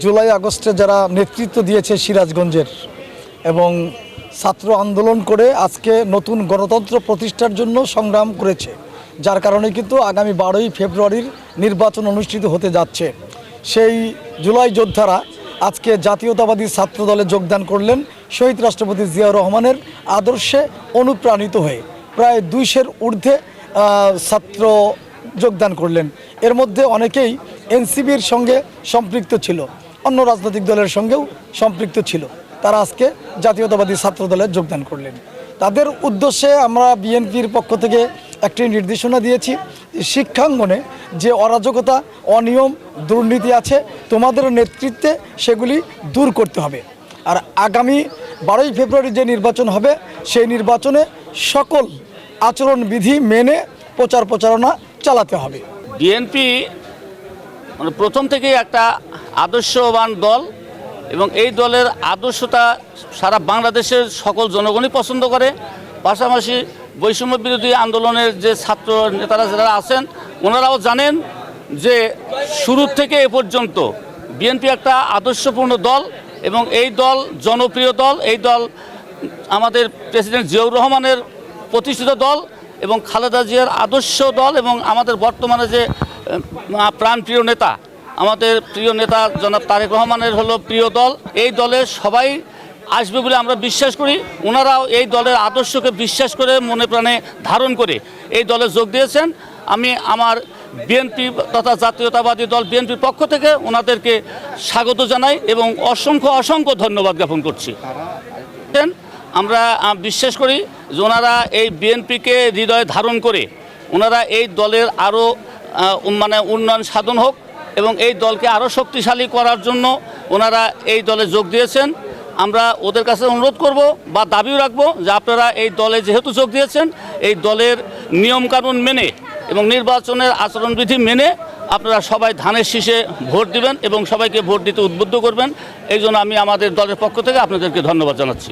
জুলাই আগস্টে যারা নেতৃত্ব দিয়েছে সিরাজগঞ্জের এবং ছাত্র আন্দোলন করে আজকে নতুন গণতন্ত্র প্রতিষ্ঠার জন্য সংগ্রাম করেছে, যার কারণে কিন্তু আগামী 12ই ফেব্রুয়ারির নির্বাচন অনুষ্ঠিত হতে যাচ্ছে। সেই জুলাই যোদ্ধারা আজকে জাতীয়তাবাদী ছাত্র দলে যোগদান করলেন শহীদ রাষ্ট্রপতি জিয়াউর রহমানের আদর্শে অনুপ্রাণিত হয়ে। প্রায় 200-এর ঊর্ধ্বে ছাত্র যোগদান করলেন। এর মধ্যে অনেকেই এনসিপির সঙ্গে সম্পৃক্ত ছিল, অন্য রাজনৈতিক দলের সঙ্গেও সম্পৃক্ত ছিল। তারা আজকে জাতীয়তাবাদী ছাত্র দলে যোগদান করলেন। তাদের উদ্দেশ্যে আমরা বিএনপির পক্ষ থেকে একটি নির্দেশনা দিয়েছি, শিক্ষাঙ্গনে যে অরাজকতা, অনিয়ম, দুর্নীতি আছে তোমাদের নেতৃত্বে সেগুলি দূর করতে হবে। আর আগামী 12ই ফেব্রুয়ারি যে নির্বাচন হবে সেই নির্বাচনে সকল আচরণবিধি মেনে প্রচারণা চালাতে হবে। বিএনপি প্রথম থেকেই একটা আদর্শবান দল এবং এই দলের আদর্শতা সারা বাংলাদেশের সকল জনগণই পছন্দ করে। পাশাপাশি বৈষম্য বিরোধী আন্দোলনের যে ছাত্র নেতারা যারা আছেন ওনারাও জানেন যে শুরু থেকে এ পর্যন্ত বিএনপি একটা আদর্শপূর্ণ দল এবং এই দল জনপ্রিয় দল। এই দল আমাদের প্রেসিডেন্ট জিয়াউর রহমানের প্রতিষ্ঠিত দল এবং খালেদা জিয়ার আদর্শ দল এবং আমাদের বর্তমানে যে প্রাণপ্রিয় নেতা, আমাদের প্রিয় নেতা জনাব তারেক রহমানের হলো প্রিয় দল। এই দলে সবাই আসবে বলে আমরা বিশ্বাস করি। ওনারাও এই দলের আদর্শকে বিশ্বাস করে মনে প্রাণে ধারণ করে এই দলে যোগ দিয়েছেন। আমি আমার বিএনপি তথা জাতীয়তাবাদী দল বিএনপির পক্ষ থেকে ওনাদেরকে স্বাগত জানাই এবং অসংখ্য ধন্যবাদ জ্ঞাপন করছি। আমরা বিশ্বাস করি যে ওনারা এই বিএনপিকে হৃদয়ে ধারণ করে ওনারা এই দলের আরও উন্নয়ন সাধন হোক এবং এই দলকে আরও শক্তিশালী করার জন্য ওনারা এই দলে যোগ দিয়েছেন। আমরা ওদের কাছে অনুরোধ করব বা দাবিও রাখবো যে আপনারা এই দলে যেহেতু যোগ দিয়েছেন এই দলের নিয়মকানুন মেনে এবং নির্বাচনের আচরণবিধি মেনে আপনারা সবাই ধানের শীষে ভোট দিবেন এবং সবাইকে ভোট দিতে উদ্বুদ্ধ করবেন। এই জন্য আমি আমাদের দলের পক্ষ থেকে আপনাদেরকে ধন্যবাদ জানাচ্ছি।